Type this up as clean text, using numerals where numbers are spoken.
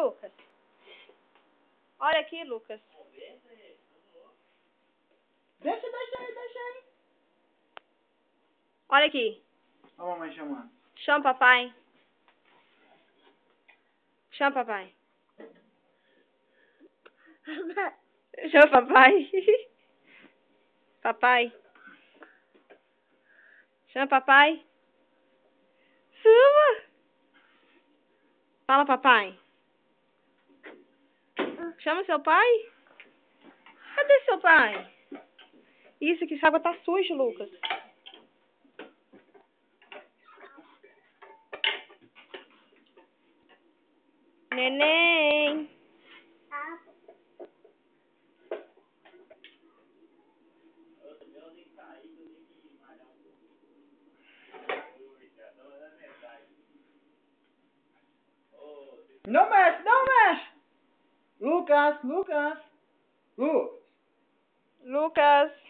Lucas. Olha aqui, Lucas. Deixa aí. Olha aqui. Olha a mamãe chamando. Chama papai. Chama papai. Chama papai. Papai. Chama papai. Chama. Fala, papai. Chama seu pai. Cadê seu pai? Isso aqui, essa água tá suja, Lucas. Neném. Não mexe. Lucas. Lucas.